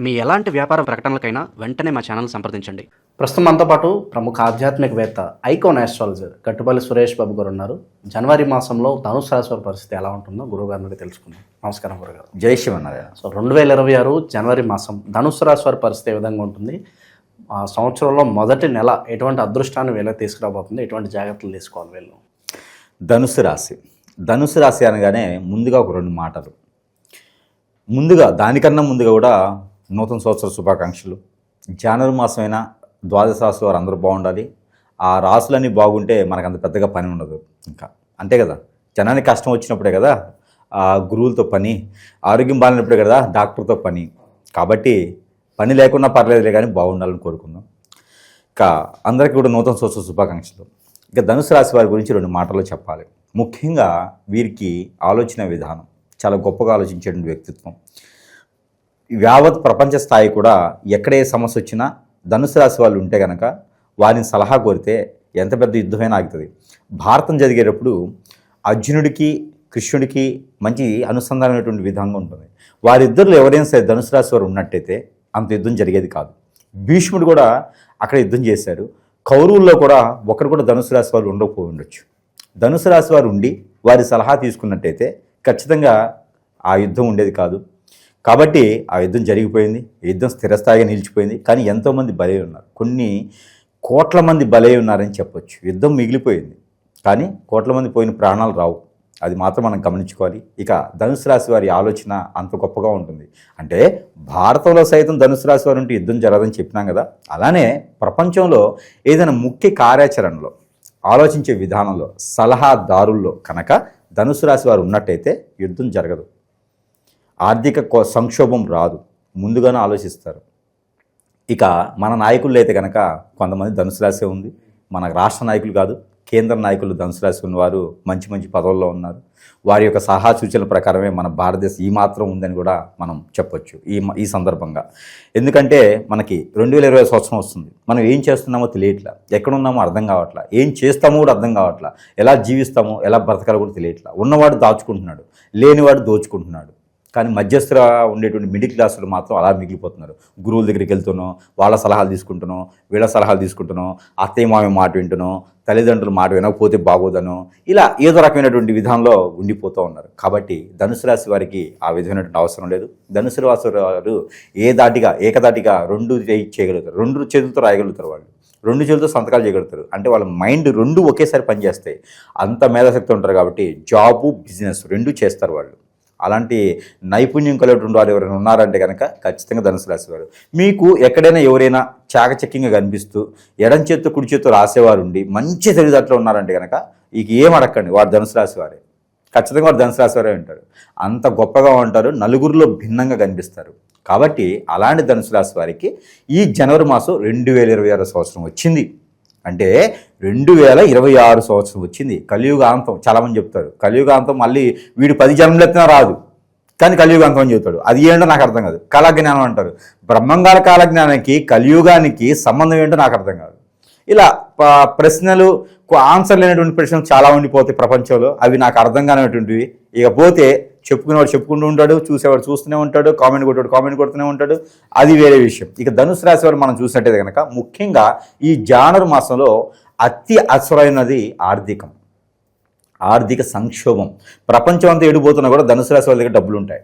మీ ఎలాంటి వ్యాపార ప్రకటనలకైనా వెంటనే మా ఛానల్ సంప్రదించండి. ప్రస్తుతం మనతో పాటు ప్రముఖ ఆధ్యాత్మికవేత్త ఐకాన్ ఆస్ట్రాలజర్ గట్టుపల్లి సురేష్ బాబు గారు ఉన్నారు. జనవరి మాసంలో ధనుసు రాశి వారి పరిస్థితి ఎలా ఉంటుందో గురువు గారి నుండి తెలుసుకుందాం. నమస్కారం గురుగారు. జై శివనారాయణ. సో 2026 జనవరి మాసం ధనుసు రాశి వారి పరిస్థితి ఏ విధంగా ఉంటుంది? ఆ సంవత్సరంలో మొదటి నెల ఎటువంటి అదృష్టాన్ని వీళ్ళకి తీసుకురాబోతుంది? ఎటువంటి జాగ్రత్తలు తీసుకోవాలి వీళ్ళు? ధనుసు రాశి అనగానే ముందుగా ఒక రెండు మాటలు. దానికన్నా ముందుగా కూడా నూతన సంవత్సర శుభాకాంక్షలు. జనవరి మాసమైనా ద్వాదశ రాశుల వారు అందరూ బాగుండాలి. ఆ రాశులన్నీ బాగుంటే మనకు అంత పెద్దగా పని ఉండదు. ఇంకా అంతే కదా, జనానికి కష్టం వచ్చినప్పుడే కదా ఆ గురువులతో పని, ఆరోగ్యం బాగాలేనప్పుడే కదా డాక్టర్తో పని. కాబట్టి పని లేకున్నా పర్లేదులే కానీ బాగుండాలని కోరుకుందాం. ఇంకా అందరికీ కూడా నూతన సంవత్సర శుభాకాంక్షలు. ఇక ధనుసు రాశి వారి గురించి రెండు మాటలు చెప్పాలి. ముఖ్యంగా వీరికి ఆలోచన విధానం చాలా గొప్పగా ఆలోచించేటువంటి వ్యక్తిత్వం. యావత్ ప్రపంచ స్థాయి కూడా ఎక్కడే సమస్య వచ్చినా ధనుసు రాశి వాళ్ళు ఉంటే కనుక వారిని సలహా కోరితే ఎంత పెద్ద యుద్ధమైనా ఆగుతుంది. భారతం జరిగేటప్పుడు అర్జునుడికి కృష్ణుడికి మంచి అనుసంధానమైనటువంటి విధంగా ఉంటుంది. వారిద్దరిలో ఎవరైనా సరే ధనుసు రాశి వారు ఉన్నట్టయితే అంత యుద్ధం జరిగేది కాదు. భీష్ముడు కూడా అక్కడ యుద్ధం చేశాడు. కౌరవుల్లో కూడా ఒకరు కూడా ధనుసు రాశి వారు ఉండకపోయి ఉండొచ్చు. ధనుసు రాశి వారు ఉండి వారి సలహా తీసుకున్నట్టయితే ఖచ్చితంగా ఆ యుద్ధం ఉండేది కాదు. కాబట్టి ఆ యుద్ధం జరిగిపోయింది. యుద్ధం స్థిరస్థాయిగా నిలిచిపోయింది. కానీ ఎంతోమంది బలై ఉన్నారు, కొన్ని కోట్ల మంది బలై ఉన్నారని చెప్పొచ్చు. యుద్ధం మిగిలిపోయింది కానీ కోట్ల మంది పోయిన ప్రాణాలు రావు. అది మాత్రం మనం గమనించుకోవాలి. ఇక ధనుసు రాశి వారి ఆలోచన అంత గొప్పగా ఉంటుంది. అంటే భారతంలో సైతం ధనుసు రాశి వారు ఉంటే యుద్ధం జరగదని చెప్పినాం కదా, అలానే ప్రపంచంలో ఏదైనా ముఖ్య కార్యాచరణలో ఆలోచించే విధానంలో సలహాదారుల్లో కనుక ధనుసు రాశి వారు ఉన్నట్టయితే యుద్ధం జరగదు, ఆర్థిక సంక్షోభం రాదు, ముందుగానే ఆలోచిస్తారు. ఇక మన నాయకుల్లో అయితే కనుక కొంతమంది ధనుసు రాశి ఉంది. మన రాష్ట్ర నాయకులు కాదు, కేంద్ర నాయకులు ధనుసు రాశి ఉన్నవారు మంచి మంచి పదవుల్లో ఉన్నారు. వారి యొక్క సలహా సూచనల ప్రకారమే మన భారతదేశం ఈ మాత్రం ఉందని కూడా మనం చెప్పొచ్చు ఈ సందర్భంగా. ఎందుకంటే మనకి 2020 సంవత్సరం వస్తుంది. మనం ఏం చేస్తున్నామో తెలియట్లా, ఎక్కడున్నామో అర్థం కావట్లా, ఏం చేస్తామో కూడా అర్థం కావట్లా, ఎలా జీవిస్తామో ఎలా బ్రతకాలో కూడా తెలియట్లా. ఉన్నవాడు దాచుకుంటున్నాడు, లేనివాడు దోచుకుంటున్నాడు. కానీ మధ్యస్థ ఉండేటువంటి మిడిల్ క్లాసులు మాత్రం అలా మిగిలిపోతున్నారు. గురువుల దగ్గరికి వెళ్తున్నాం, వాళ్ళ సలహాలు తీసుకుంటున్నాం, వీళ్ళ సలహాలు తీసుకుంటున్నాం, అత్తయ్య మామ మాట వింటున్నాం, తల్లిదండ్రుల మాట వినకపోతే బాగోదను, ఇలా ఏదో రకమైనటువంటి విధానంలో ఉండిపోతూ ఉన్నారు. కాబట్టి ధనుసు రాశి వారికి ఆ విధమైనటువంటి అవసరం లేదు. ధనుసు రాశి వారు ఏకదాటిగా రెండు చేయగలుగుతారు, రెండు చేతులతో రాయగలుగుతారు, వాళ్ళు రెండు చేతులతో సంతకాలు చేయగలుగుతారు. అంటే వాళ్ళ మైండ్ రెండు ఒకేసారి పనిచేస్తాయి. అంత మేధాశక్తి ఉంటారు. కాబట్టి జాబు బిజినెస్ రెండు చేస్తారు వాళ్ళు. అలాంటి నైపుణ్యం కలిగినటువంటి వారు ఎవరైనా ఉన్నారంటే కనుక ఖచ్చితంగా ధనుసు రాశి వారు. మీకు ఎక్కడైనా ఎవరైనా చాకచక్యంగా కనిపిస్తూ ఎడం చేత్తో కుడి చేత్తో రాసేవారు ఉండి మంచి తెలివితేటలు ఉన్నారంటే కనుక ఇక ఏం అడగండి, వారు ధనుసు రాశి వారే. ఖచ్చితంగా వారు ధనుసు రాశి వారే ఉంటారు. అంత గొప్పగా ఉంటారు, నలుగురిలో భిన్నంగా కనిపిస్తారు. కాబట్టి అలాంటి ధనుసు రాశి వారికి ఈ జనవరి మాసం 2026 సంవత్సరం వచ్చింది. అంటే 2026 సంవత్సరం వచ్చింది. కలియుగాంతం చాలామంది చెప్తారు. కలియుగాంతం మళ్ళీ వీడు 10 జన్మలు ఎత్తినా రాదు, కానీ కలియుగాంతం అని చెబుతాడు. అది ఏంటో నాకు అర్థం కాదు. కాలజ్ఞానం అంటారు. బ్రహ్మంగారి కాలజ్ఞానానికి కలియుగానికి సంబంధం ఏంటో నాకు అర్థం కాదు. ఇలా ప్రశ్నలు ఆన్సర్ లేనటువంటి ప్రశ్నలు చాలా ఉండిపోతాయి ప్రపంచంలో. అవి నాకు అర్థం కానటువంటివి. ఇకపోతే చెప్పుకునేవాడు చెప్పుకుంటూ ఉంటాడు, చూసేవాడు చూస్తూనే ఉంటాడు, కామెంట్ కొడుతూనే ఉంటాడు. అది వేరే విషయం. ఇక ధనుసు రాశి వారు మనం చూసినట్టయితే కనుక ముఖ్యంగా ఈ జనవరి మాసంలో అతి అసలైనది ఆర్థిక సంక్షోభం. ప్రపంచం అంతా ఎడిపోతున్నా కూడా ధనుసు రాశి వాళ్ళ దగ్గర డబ్బులు ఉంటాయి.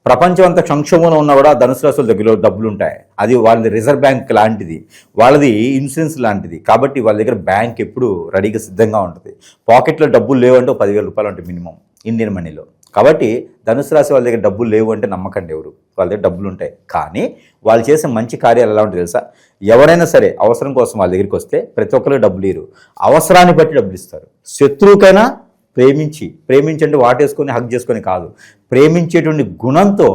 ప్రపంచం అంతా సంక్షోభంలో ఉన్నా కూడా ధనుసు రాశి వాళ్ళ దగ్గర డబ్బులు ఉంటాయి. అది వాళ్ళది రిజర్వ్ బ్యాంక్ లాంటిది, వాళ్ళది ఇన్సూరెన్స్ లాంటిది. కాబట్టి వాళ్ళ దగ్గర బ్యాంక్ ఎప్పుడు రెడీగా సిద్ధంగా ఉంటుంది. పాకెట్లో డబ్బులు లేవంటే 10,000 రూపాయలు ఉంటుంది మినిమం ఇండియన్ మనీలో. కాబట్టి ధనుసు రాశి వాళ్ళ దగ్గర డబ్బులు లేవు అంటే నమ్మకండి ఎవరు, వాళ్ళ దగ్గర డబ్బులు ఉంటాయి. కానీ వాళ్ళు చేసే మంచి కార్యాలు ఎలా ఉంటాయి తెలుసా? ఎవరైనా సరే అవసరం కోసం వాళ్ళ దగ్గరికి వస్తే ప్రతి ఒక్కరికి డబ్బులు ఇరు, అవసరాన్ని బట్టి డబ్బులు ఇస్తారు. శత్రువుకైనా ప్రేమించండి, వాటేసుకొని హక్ చేసుకొని కాదు, ప్రేమించేటువంటి గుణంతో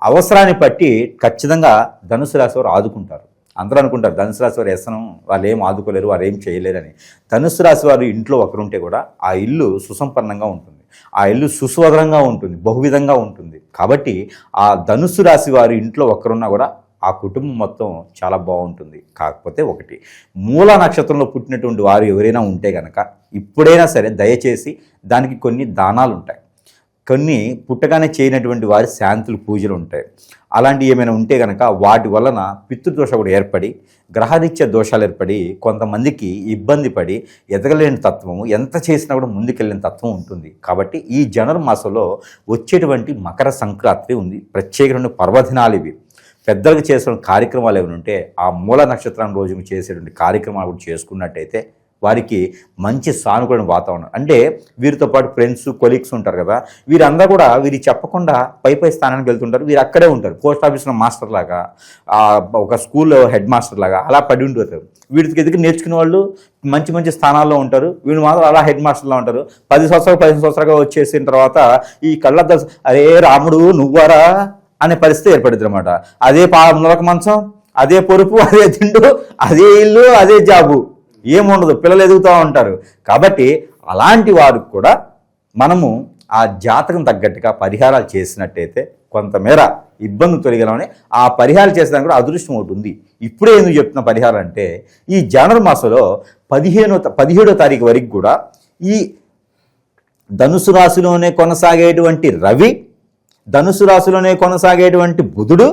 అవసరాన్ని బట్టి ఖచ్చితంగా ధనుసు రాశి వారు ఆదుకుంటారు. అందరూ అనుకుంటారు ధనుసు రాశి వారు వ్యసనం, వాళ్ళు ఏం ఆదుకోలేరు, వారు ఏం చేయలేరని. ధనుసు రాశి వారు ఇంట్లో ఒకరుంటే కూడా ఆ ఇల్లు సుసంపన్నంగా ఉంటుంది, ఆ ఇల్లు సుస్వదనంగా ఉంటుంది, బహువిధంగా ఉంటుంది. కాబట్టి ఆ ధనుసు రాశి వారి ఇంట్లో ఒక్కరున్నా కూడా ఆ కుటుంబం మొత్తం చాలా బాగుంటుంది. కాకపోతే ఒకటి, మూలా నక్షత్రంలో పుట్టినటువంటి వారు ఎవరైనా ఉంటే కనుక ఇప్పుడైనా సరే దయచేసి దానికి కొన్ని దానాలు ఉంటాయి. కొన్ని పుట్టగానే చేయనటువంటి వారి శాంతులు పూజలు ఉంటాయి. అలాంటివి ఏమైనా ఉంటే కనుక వాటి వలన పితృదోష కూడా ఏర్పడి గ్రహరీత్యా దోషాలు ఏర్పడి కొంతమందికి ఇబ్బంది పడి ఎదగలేని తత్వము, ఎంత చేసినా కూడా ముందుకెళ్ళిన తత్వం ఉంటుంది. కాబట్టి ఈ జనవరి మాసంలో వచ్చేటువంటి మకర సంక్రాంతి ఉంది, ప్రత్యేకమైన పర్వదినాలు ఇవి. పెద్దలకు చేసిన కార్యక్రమాలు ఏమైనా ఉంటే ఆ మూల నక్షత్రం రోజు చేసేటువంటి కార్యక్రమాలు కూడా చేసుకున్నట్టయితే వారికి మంచి సానుకూల వాతావరణం, అంటే వీరితో పాటు ఫ్రెండ్స్ కొలీగ్స్ ఉంటారు కదా, వీరందరూ కూడా వీరికి చెప్పకుండా పై స్థానానికి వెళ్తుంటారు. వీరు అక్కడే ఉంటారు, పోస్ట్ ఆఫీస్లో మాస్టర్ లాగా, ఒక స్కూల్లో హెడ్ మాస్టర్ లాగా అలా పడి ఉండిపోతారు. వీరికి ఎదుగు నేర్చుకునే వాళ్ళు మంచి మంచి స్థానాల్లో ఉంటారు, వీళ్ళు మాత్రం అలా హెడ్ మాస్టర్లా ఉంటారు. 15 సంవత్సరాలుగా వచ్చేసిన తర్వాత ఈ కళ్ళ అరే రాముడు నువ్వారా అనే పరిస్థితి ఏర్పడుతుంది అనమాట. అదే నొలక మంచం, అదే పొరుపు, అదే తిండు, అదే ఇల్లు, అదే జాబు, ఏముండదు, పిల్లలు ఎదుగుతూ ఉంటారు. కాబట్టి అలాంటి వారికి కూడా మనము ఆ జాతకం తగ్గట్టుగా పరిహారాలు చేసినట్టయితే కొంతమేర ఇబ్బంది తొలగలని, ఆ పరిహారాలు చేసేదానికి కూడా అదృష్టం ఒకటి ఉంది. ఇప్పుడే ఎందుకు చెప్తున్న పరిహారం అంటే ఈ జనవరి మాసంలో 17వ తారీఖు వరకు కూడా ఈ ధనుసు రాశిలోనే కొనసాగేటువంటి రవి, ధనుసు రాశిలోనే కొనసాగేటువంటి బుధుడు,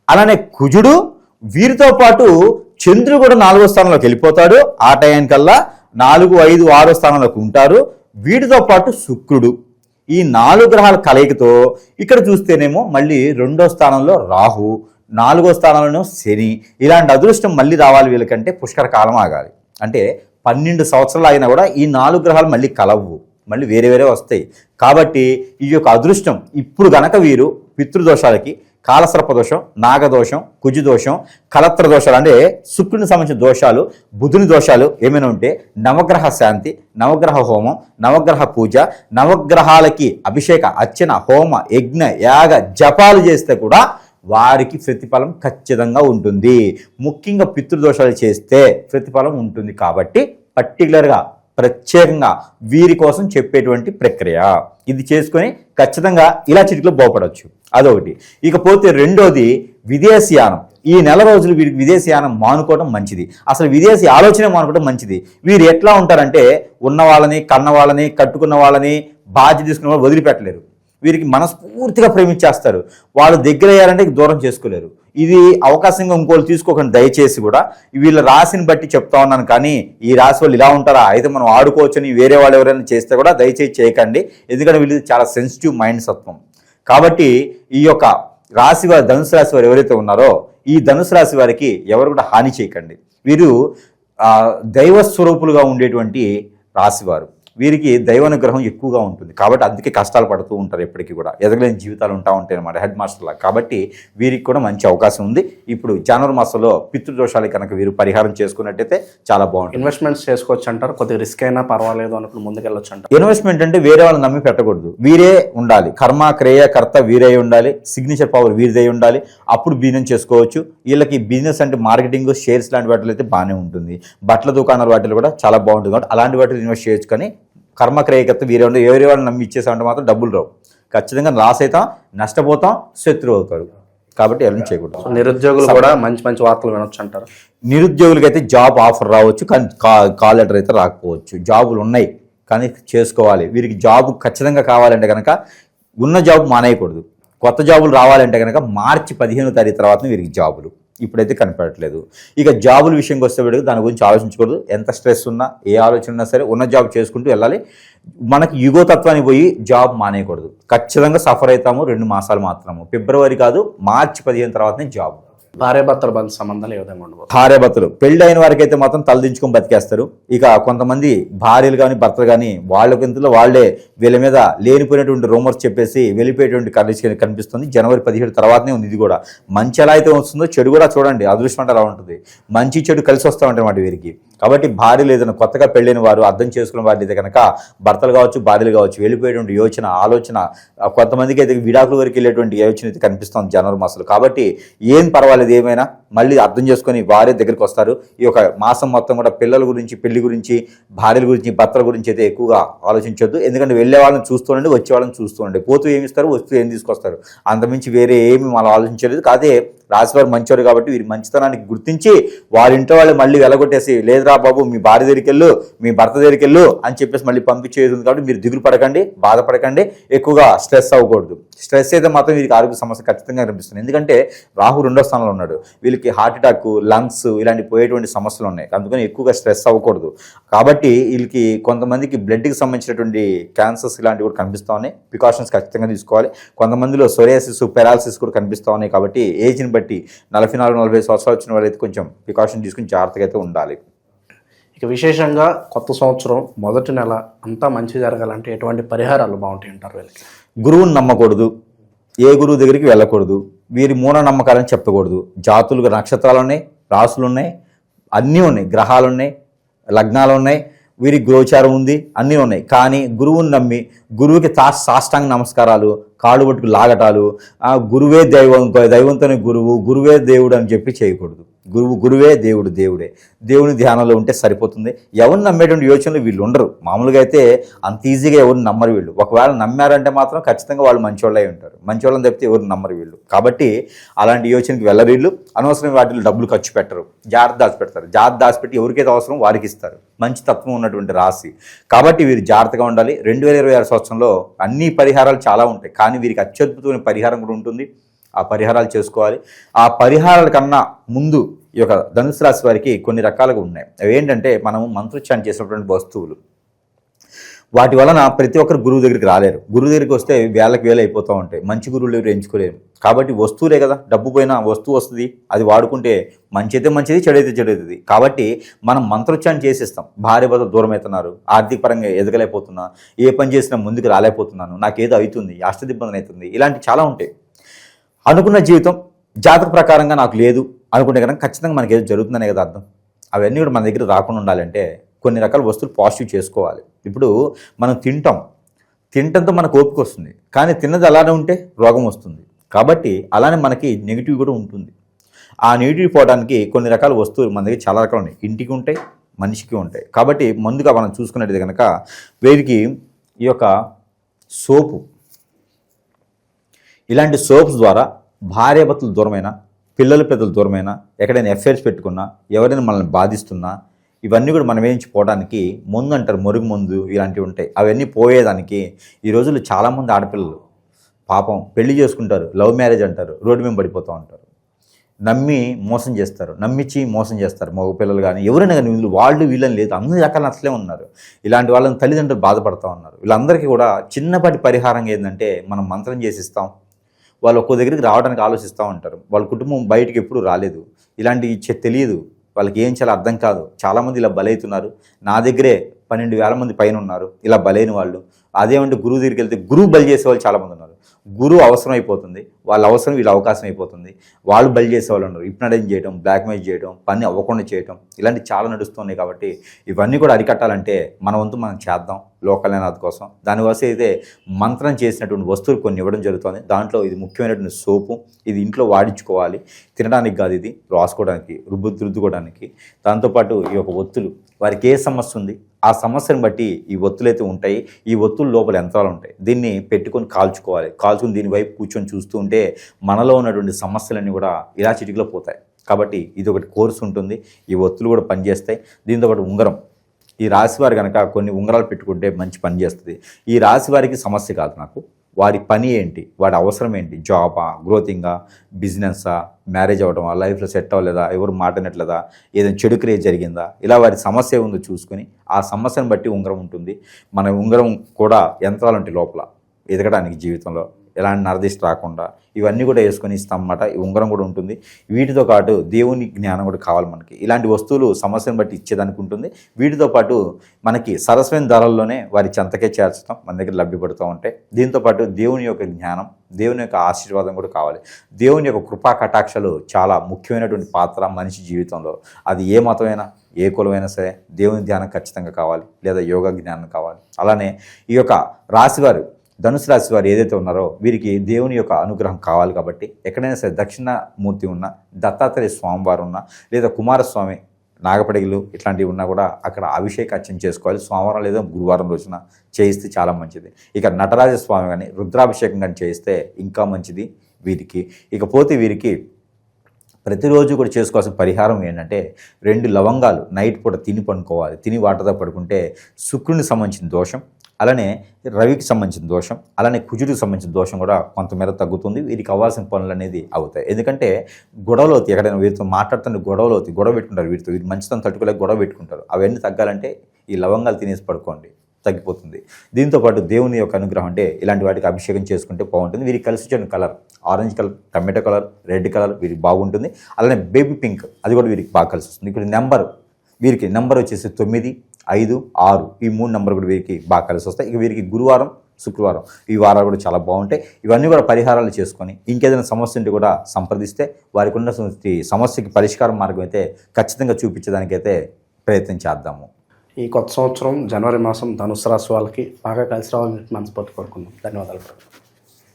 అలానే కుజుడు, వీరితో పాటు చంద్రుడు కూడా 4వ స్థానంలోకి వెళ్ళిపోతాడు. ఆ టైంకల్లా 4, 5, 6వ స్థానంలోకి ఉంటారు. వీటితో పాటు శుక్రుడు, ఈ 4 గ్రహాల కలయికతో ఇక్కడ చూస్తేనేమో మళ్ళీ 2వ స్థానంలో రాహు, 4వ స్థానంలో శని. ఇలాంటి అదృష్టం మళ్ళీ రావాలి వీళ్ళకంటే పుష్కర కాలం ఆగాలి. అంటే 12 సంవత్సరాలు అయినా కూడా ఈ 4 గ్రహాలు మళ్ళీ కలవు, మళ్ళీ వేరే వేరే వస్తాయి. కాబట్టి ఈ యొక్క అదృష్టం ఇప్పుడు గనక వీరు పితృదోషాలకి, కాలసర్ప దోషం, నాగదోషం, కుజు దోషం, కలత్ర దోషాలు అంటే శుక్రుని సంబంధించిన దోషాలు, బుధుని దోషాలు ఏమైనా ఉంటే నవగ్రహ శాంతి, నవగ్రహ హోమం, నవగ్రహ పూజ, నవగ్రహాలకి అభిషేక, అర్చన, హోమ, యజ్ఞ, యాగ, జపాలు చేస్తే కూడా వారికి ప్రతిఫలం ఖచ్చితంగా ఉంటుంది. ముఖ్యంగా పితృదోషాలు చేస్తే ప్రతిఫలం ఉంటుంది. కాబట్టి పర్టికులర్గా ప్రత్యేకంగా వీరి కోసం చెప్పేటువంటి ప్రక్రియ ఇది చేసుకొని ఖచ్చితంగా ఇలా చిటికలో బాగుపడవచ్చు. అదొకటి. ఇకపోతే రెండోది విదేశీయానం. ఈ నెల రోజులు వీరికి విదేశీయానం మానుకోవడం మంచిది. అసలు విదేశీ ఆలోచన మానుకోవడం మంచిది. వీరు ఎట్లా ఉంటారంటే ఉన్న వాళ్ళని, కన్న వాళ్ళని, కట్టుకున్న వాళ్ళని, బాధ్యత తీసుకున్న వాళ్ళు వదిలిపెట్టలేరు. వీరికి మనస్ఫూర్తిగా ప్రేమించేస్తారు. వాళ్ళు దగ్గర అయ్యారంటే దూరం చేసుకోలేరు. ఇది అవకాశంగా ఇంకోళ్ళు తీసుకోకండి దయచేసి. కూడా వీళ్ళ రాశిని బట్టి చెప్తా ఉన్నాను, కానీ ఈ రాశి వాళ్ళు ఇలా ఉంటారా అయితే మనం ఆడుకోవచ్చని వేరే వాళ్ళు ఎవరైనా చేస్తే కూడా దయచేసి చేయకండి. ఎందుకంటే వీళ్ళు చాలా సెన్సిటివ్ మైండ్ సత్వం. కాబట్టి ఈ యొక్క రాశి వారు, ధనుసు రాశి వారు ఎవరైతే ఉన్నారో ఈ ధనుసు రాశి వారికి ఎవరు కూడా హాని చేయకండి. వీరు దైవ స్వరూపులుగా ఉండేటువంటి రాశివారు. వీరికి దైవానుగ్రహం ఎక్కువగా ఉంటుంది. కాబట్టి అందుకే కష్టాలు పడుతూ ఉంటారు, ఎప్పటికీ కూడా ఎదగలేని జీవితాలు ఉంటా ఉంటాయి అన్నమాట హెడ్ మాస్టర్లా. కాబట్టి వీరికి కూడా మంచి అవకాశం ఉంది. ఇప్పుడు జనవరి మాసంలో పితృదోషాలు కనుక వీరు పరిహారం చేసుకున్నట్టయితే చాలా బాగుంటుంది. ఇన్వెస్ట్మెంట్స్ చేసుకోవచ్చు అంటారు, కొద్దిగా రిస్క్ అయినా పర్వాలేదు అనుకుని ముందుకెళ్ళొచ్చు అంటారు. ఇన్వెస్ట్మెంట్ అంటే వేరే వాళ్ళని నమ్మి పెట్టకూడదు, వీరే ఉండాలి. కర్మ క్రియ కర్త వీరే ఉండాలి, సిగ్నేచర్ పవర్ వీరిదే ఉండాలి. అప్పుడు బిజినెస్ చేసుకోవచ్చు. వీళ్ళకి బిజినెస్ అంటే మార్కెటింగ్, షేర్స్ లాంటి వాటిలో అయితే బాగానే ఉంటుంది. బట్టల దుకాణాల వాటిలో కూడా చాలా బాగుంటుంది. కాబట్టి అలాంటి వాటిలో ఇన్వెస్ట్ చేయొచ్చు. కానీ కర్మక్రియకర్త వీరే ఉండే ఎవరి వాళ్ళని నమ్మి ఇచ్చేసామంటే మాత్రం డబ్బులు రావు. ఖచ్చితంగా లాస్ అవుతాం, నష్టపోతాం, శత్రువు అవుతారు. కాబట్టి ఎవరిని చేయకూడదు. నిరుద్యోగులు కూడా మంచి మంచి వార్తలు వినొచ్చు అంటారు. నిరుద్యోగులకి అయితే జాబ్ ఆఫర్ రావచ్చు, కానీ కాల్ లెటర్ అయితే రాకపోవచ్చు. జాబులు ఉన్నాయి కానీ చేసుకోవాలి. వీరికి జాబ్ ఖచ్చితంగా కావాలంటే కనుక ఉన్న జాబ్ మానేయకూడదు. కొత్త జాబులు రావాలంటే కనుక మార్చి 15వ తారీఖు తర్వాత వీరికి జాబులు ఇప్పుడైతే కనపడట్లేదు. ఇక జాబుల విషయంకి వస్తే వీడికి దాని గురించి ఆలోచించకూడదు. ఎంత స్ట్రెస్ ఉన్నా, ఏ ఆలోచన ఉన్నా సరే ఉన్న జాబ్ చేసుకుంటూ వెళ్ళాలి. మనకి యుగోతత్వానికి పోయి జాబ్ మానేయకూడదు. ఖచ్చితంగా సఫర్ అవుతాము 2 మాసాలు మాత్రము. ఫిబ్రవరి కాదు, మార్చి 15 తర్వాతనే జాబ్. భార్యాభర్తల బంధ సంబంధాలు ఏ విధంగా ఉండవు? భార్యాభర్తలు పెళ్లి అయిన వారికి అయితే మాత్రం తలదించుకొని బతికేస్తారు. ఇక కొంతమంది భార్యలు కానీ భర్తలు కానీ వాళ్ళకింతలో వాళ్ళే వీళ్ళ మీద లేనిపోయినటువంటి రూమర్స్ చెప్పేసి వెళ్ళిపోయేటువంటి కండిషన్ కనిపిస్తుంది. జనవరి 17 తర్వాతనే ఉంది. ఇది కూడా మంచి ఎలా అయితే వస్తుందో చెడు కూడా చూడండి. అదృష్టం అంటే అలా ఉంటుంది. మంచి చెడు కలిసి వస్తూ ఉంటాయి అన్నమాట వీరికి. కాబట్టి భార్యలు ఏదైనా కొత్తగా పెళ్ళైన వారు అర్థం చేసుకున్న వారి అయితే కనుక భర్తలు కావచ్చు, భార్యలు కావచ్చు వెళ్ళిపోయేటువంటి యోచన, ఆలోచన, కొంతమందికి అయితే విడాకుల వరకు వెళ్ళేటువంటి యోచన అయితే కనిపిస్తుంది జనవరి మాసంలో. కాబట్టి ఏం పర్వాలేదు, బాగాలేదు ఏమైనా మళ్ళీ అర్థం చేసుకొని వారే దగ్గరికి వస్తారు. ఈ యొక్క మాసం మొత్తం కూడా పిల్లల గురించి, పెళ్లి గురించి, భార్యల గురించి, భర్తల గురించి అయితే ఎక్కువగా ఆలోచించొద్దు. ఎందుకంటే వెళ్ళే వాళ్ళని చూస్తుండండి, వచ్చే వాళ్ళని చూస్తుండండి. పోతూ ఏమి ఇస్తారు, వస్తూ ఏం తీసుకొస్తారు, అంతమించి వేరే ఏమి మనం ఆలోచించలేదు. కాదే రాశివారు మంచివారు కాబట్టి వీరి మంచితనానికి గుర్తించి వారి ఇంట్లో వాళ్ళు మళ్ళీ వెలగొట్టేసి లేదురా బాబు మీ భార్య దగ్గరికి వెళ్ళు, మీ భర్త దగ్గరికి వెళ్ళు అని చెప్పేసి మళ్ళీ పంపించేది ఉంది. కాబట్టి మీరు దిగులు పడకండి, బాధపడకండి, ఎక్కువగా స్ట్రెస్ అవ్వకూడదు. స్ట్రెస్ అయితే మాత్రం వీరికి ఆరోగ్య సమస్య ఖచ్చితంగా కనిపిస్తుంది. ఎందుకంటే రాహు 2వ స్థానంలో ఉన్నాడు. వీళ్ళకి హార్ట్ అటాక్, లంగ్స్ ఇలాంటి పోయేటువంటి సమస్యలు ఉన్నాయి. అందుకని ఎక్కువగా స్ట్రెస్ అవ్వకూడదు. కాబట్టి వీళ్ళకి కొంతమందికి బ్లడ్కి సంబంధించినటువంటి క్యాన్సర్స్ ఇలాంటివి కూడా కనిపిస్తూ ఉన్నాయి. ప్రికాషన్స్ ఖచ్చితంగా తీసుకోవాలి. కొంతమందిలో సోరియాసిస్, పెరాలసిస్ కూడా కనిపిస్తూ ఉన్నాయి. కాబట్టి ఏజ్ని బట్టి 44-45 సంవత్సరాలు వచ్చిన వాళ్ళైతే కొంచెం ప్రికాషన్ తీసుకుని జాగ్రత్తగా అయితే ఉండాలి. ఇక విశేషంగా కొత్త సంవత్సరం మొదటి నెల అంతా మంచి జరగాలంటే ఎటువంటి పరిహారాలు బాగుంటాయి అంటారు వీళ్ళకి? గురువుని నమ్మకూడదు, ఏ గురువు దగ్గరికి వెళ్ళకూడదు, వీరి మూఢనమ్మకాలని చెప్పకూడదు. జాతులుగా నక్షత్రాలు ఉన్నాయి, రాసులు ఉన్నాయి, అన్నీ ఉన్నాయి, గ్రహాలు ఉన్నాయి, లగ్నాలు ఉన్నాయి, వీరికి గోచారం ఉంది, అన్నీ ఉన్నాయి. కానీ గురువుని నమ్మి గురువుకి సాష్టాంగ నమస్కారాలు, కాళ్ళు పట్టుకు లాగటాలు, గురువే దైవంతోనే గురువే దేవుడు అని చెప్పి చేయకూడదు. గురువే దేవుడు, దేవుని ధ్యానంలో ఉంటే సరిపోతుంది. ఎవరిని నమ్మేటువంటి యోచనలు వీళ్ళు ఉండరు. మామూలుగా అయితే అంత ఈజీగా ఎవరిని నమ్మరు వీళ్ళు. ఒకవేళ నమ్మారంటే మాత్రం ఖచ్చితంగా వాళ్ళు మంచివాళ్ళై ఉంటారు. మంచివాళ్ళని తప్పితే ఎవరిని నమ్మరు వీళ్ళు. కాబట్టి అలాంటి యోచనకి వెళ్ళరు వీళ్ళు. అనవసరం వాటిలో డబ్బులు ఖర్చు పెట్టరు, జాగ్రత్త దాచిపెడతారు. జాగ్రత్త దాచిపెట్టి ఎవరికైతే అవసరం వారికి ఇస్తారు. మంచి తత్వం ఉన్నటువంటి రాశి కాబట్టి వీరు జాగ్రత్తగా ఉండాలి. 2026 సంవత్సరంలో అన్ని పరిహారాలు చాలా ఉంటాయి. కానీ వీరికి అత్యద్భుతమైన పరిహారం కూడా ఉంటుంది. ఆ పరిహారాలు చేసుకోవాలి. ఆ పరిహారాల కన్నా ముందు ఈ యొక్క ధనుసు రాశి వారికి కొన్ని రకాలుగా ఉన్నాయి. అవి ఏంటంటే మనము మంత్రోచ్చారణ చేసినటువంటి వస్తువులు. వాటి వలన ప్రతి ఒక్కరు గురువు దగ్గరికి రాలేరు. గురువు దగ్గరికి వస్తే వేలకు వేలు అయిపోతూ ఉంటాయి. మంచి గురువులు ఎవరు ఎంచుకోలేరు. కాబట్టి వస్తువులే కదా, డబ్బు పోయినా వస్తువు వస్తుంది, అది వాడుకుంటే మంచి అయితే మంచిది, చెడైతే చెడవుతుంది. కాబట్టి మనం మంత్రోచ్చారణ చేసేస్తాం. భార్య భర్త దూరం అవుతున్నారు, ఆర్థిక పరంగా ఎదగలేకపోతున్నా, ఏ పని చేసినా ముందుకు రాలేకపోతున్నాను, నాకేదో అవుతుంది, అష్టదిబ్బంది అవుతుంది, ఇలాంటి చాలా ఉంటాయి. అనుకున్న జీవితం జాతక ప్రకారంగా నాకు లేదు అనుకుంటే కనుక ఖచ్చితంగా మనకి ఏదో జరుగుతుందనే కదా అర్థం. అవన్నీ కూడా మన దగ్గర రాకుండా ఉండాలంటే కొన్ని రకాల వస్తువులు పాజిటివ్ చేసుకోవాలి. ఇప్పుడు మనం తింటంతో మనకు ఓపిక వస్తుంది, కానీ తిన్నది అలానే ఉంటే రోగం వస్తుంది. కాబట్టి అలానే మనకి నెగిటివ్ కూడా ఉంటుంది. ఆ నెగిటివ్ పోవడానికి కొన్ని రకాల వస్తువులు మన దగ్గర చాలా రకాలు ఉన్నాయి. ఇంటికి ఉంటాయి, మనిషికి ఉంటాయి. కాబట్టి ముందుగా మనం చూసుకున్నట్టు కనుక వీరికి ఈ యొక్క సోపు, ఇలాంటి సోప్స్ ద్వారా భార్యాభర్తలు దూరమైనా, పిల్లలు పెద్దలు దూరమైనా, ఎక్కడైనా ఎఫ్ఐఆర్స్ పెట్టుకున్నా, ఎవరైనా మనల్ని బాధిస్తున్నా, ఇవన్నీ కూడా మనం వేయించుకోవడానికి ముందు అంటారు, మరుగు ముందు ఇలాంటివి ఉంటాయి. అవన్నీ పోయేదానికి ఈ రోజుల్లో చాలామంది ఆడపిల్లలు పాపం పెళ్లి చేసుకుంటారు, లవ్ మ్యారేజ్ అంటారు, రోడ్డు మీద పడిపోతూ ఉంటారు. నమ్మి మోసం చేస్తారు, నమ్మించి మోసం చేస్తారు. మగ పిల్లలు కానీ ఎవరైనా కానీ వాళ్ళు వీళ్ళని లేదు, అన్ని రకాల అసలే ఉన్నారు. ఇలాంటి వాళ్ళని తల్లిదండ్రులు బాధపడుతూ ఉన్నారు. వీళ్ళందరికీ కూడా చిన్నపాటి పరిహారం ఏంటంటే మనం మంత్రం చేసి ఇస్తాం. వాళ్ళు ఒక్కో దగ్గరికి రావడానికి ఆలోచిస్తూ ఉంటారు. వాళ్ళ కుటుంబం బయటికి ఎప్పుడు రాలేదు, ఇలాంటి తెలియదు, వాళ్ళకి ఏం చాలా అర్థం కాదు. చాలామంది ఇలా బలవుతున్నారు. నా దగ్గరే 12,000 మంది పైన ఉన్నారు ఇలా బలైన వాళ్ళు. అదేమంటే గురువు దగ్గరికి వెళ్తే గురువు బలి చేసే వాళ్ళు చాలామంది ఉన్నారు. గురువు అవసరం అయిపోతుంది, వాళ్ళ అవసరం వీళ్ళ అవకాశం అయిపోతుంది. వాళ్ళు బలి చేసే వాళ్ళు ఉన్నారు. హిప్నటైజ్ చేయడం, బ్లాక్మెయిల్ చేయడం, పని అవ్వకుండా చేయడం, ఇలాంటి చాలా నడుస్తున్నాయి. కాబట్టి ఇవన్నీ కూడా అరికట్టాలంటే మన వంతు మనం చేద్దాం లోకల్యానాథ్ కోసం. దానికోసం అయితే మంత్రం చేసినటువంటి వస్తువులు కొన్ని ఇవ్వడం జరుగుతుంది. దాంట్లో ఇది ముఖ్యమైనటువంటి సోపు. ఇది ఇంట్లో వాడించుకోవాలి, తినడానికి కాదు, ఇది రాసుకోవడానికి, రుద్దుకోవడానికి. దాంతోపాటు ఈ యొక్క ఒత్తులు, వారికి ఏ సమస్య ఉంది ఆ సమస్యను బట్టి ఈ ఒత్తులు అయితే ఉంటాయి. ఈ ఒత్తుల లోపల యంత్రాలు ఉంటాయి. దీన్ని పెట్టుకొని కాల్చుకోవాలి. కాల్చుకుని దీని వైపు కూర్చొని చూస్తూ ఉంటే మనలో ఉన్నటువంటి సమస్యలన్నీ కూడా ఇలా చిటికలో పోతాయి. కాబట్టి ఇది ఒకటి కోర్సు ఉంటుంది. ఈ ఒత్తులు కూడా పనిచేస్తాయి. దీంతో పాటు ఉంగరం, ఈ రాశి వారు కనుక కొన్ని ఉంగరాలు పెట్టుకుంటే మంచి పని చేస్తుంది. ఈ రాశి వారికి సమస్య కాదు, నాకు వారి పని ఏంటి, వాడి అవసరం ఏంటి, జాబా, గ్రోతింగా, బిజినెస్సా, మ్యారేజ్ అవ్వడమా, లైఫ్లో సెట్ అవ్వలేదా, ఎవరు మాటనట్లేదా, ఏదైనా చెడు క్రియేట్ జరిగిందా, ఇలా వారి సమస్య ఉందో చూసుకొని ఆ సమస్యను బట్టి ఉంగరం ఉంటుంది. మన ఉంగరం కూడా యంత్రాలు ఉంటాయి లోపల ఎదగడానికి జీవితంలో, ఎలాంటి నరదిష్టి రాకుండా ఇవన్నీ కూడా వేసుకొని ఇస్తాం అన్నమాట. ఈ ఉంగరం కూడా ఉంటుంది. వీటితో పాటు దేవుని జ్ఞానం కూడా కావాలి మనకి. ఇలాంటి వస్తువులు సమస్యను బట్టి ఇచ్చేదానికి ఉంటుంది. వీటితో పాటు మనకి సరస్వైన ధరల్లోనే వారి చెంతకే చేర్చడం మన దగ్గర లభ్యపడుతూ ఉంటాయి. దీంతోపాటు దేవుని యొక్క జ్ఞానం, దేవుని యొక్క ఆశీర్వాదం కూడా కావాలి. దేవుని యొక్క కృపా కటాక్షాలు చాలా ముఖ్యమైనటువంటి పాత్ర మనిషి జీవితంలో. అది ఏ మతమైనా, ఏ కులమైనా సరే దేవుని ధ్యానం ఖచ్చితంగా కావాలి, లేదా యోగా జ్ఞానం కావాలి. అలానే ఈ యొక్క రాశివారు ధనుసు రాశి వారు ఏదైతే ఉన్నారో వీరికి దేవుని యొక్క అనుగ్రహం కావాలి కాబట్టి ఎక్కడైనా సరే దక్షిణామూర్తి ఉన్న దత్తాత్రేయ స్వామివారు ఉన్న లేదా కుమారస్వామి నాగపడిగలు ఇట్లాంటివి ఉన్నా కూడా అక్కడ అభిషేకార్చన చేసుకోవాలి. సోమవారం లేదా గురువారం రోజున చేయిస్తే చాలా మంచిది. ఇక నటరాజస్వామి కానీ రుద్రాభిషేకం కానీ చేయిస్తే ఇంకా మంచిది వీరికి. ఇకపోతే వీరికి ప్రతిరోజు కూడా చేసుకోవాల్సిన పరిహారం ఏంటంటే 2 లవంగాలు నైట్ పూట తిని పడుకోవాలి. తిని వాటర్తో పడుకుంటే శుక్రునికి సంబంధించిన దోషం, అలానే రవికి సంబంధించిన దోషం, అలానే కుజుడికి సంబంధించిన దోషం కూడా కొంతమేర తగ్గుతుంది. వీరికి అవ్వాల్సిన పనులు అనేది అవుతాయి. ఎందుకంటే గొడవలు అవుతాయి. ఎక్కడైనా వీరితో మాట్లాడుతున్న గొడవలు అవుతాయి, గొడవ పెట్టుకుంటారు. వీరి మంచితనం తట్టుకోలేక గొడవ పెట్టుకుంటారు. అవన్నీ తగ్గాలంటే ఈ లవంగాలు తినేసి పడుకోండి, తగ్గిపోతుంది. దీంతోపాటు దేవుని యొక్క అనుగ్రహం అంటే ఇలాంటి వాటికి అభిషేకం చేసుకుంటే బాగుంటుంది. వీరికి కలిసి వచ్చిన colour orange colour, tomato colour, red colour వీరికి బాగుంటుంది. అలానే బేబీ పింక్ అది కూడా వీరికి బాగా కలిసి వస్తుంది. ఇక్కడ వీరికి నెంబర్ వచ్చేసి 9, 5, 6 ఈ 3 నెంబర్ కూడా వీరికి బాగా కలిసి వస్తాయి. ఇక వీరికి గురువారం, శుక్రవారం ఈ వారాలు కూడా చాలా బాగుంటాయి. ఇవన్నీ కూడా పరిహారాలు చేసుకొని ఇంకేదైనా సమస్య ఉంటే కూడా సంప్రదిస్తే వారికి ఉన్న సమస్యకి పరిష్కారం మార్గం అయితే ఖచ్చితంగా చూపించడానికైతే ప్రయత్నం చేద్దాము. ఈ కొత్త సంవత్సరం జనవరి మాసం ధనుసు రాశి వాళ్ళకి బాగా కలిసి రావాలని మనస్ఫూర్తి కోరుకుందాం. ధన్యవాదాలు.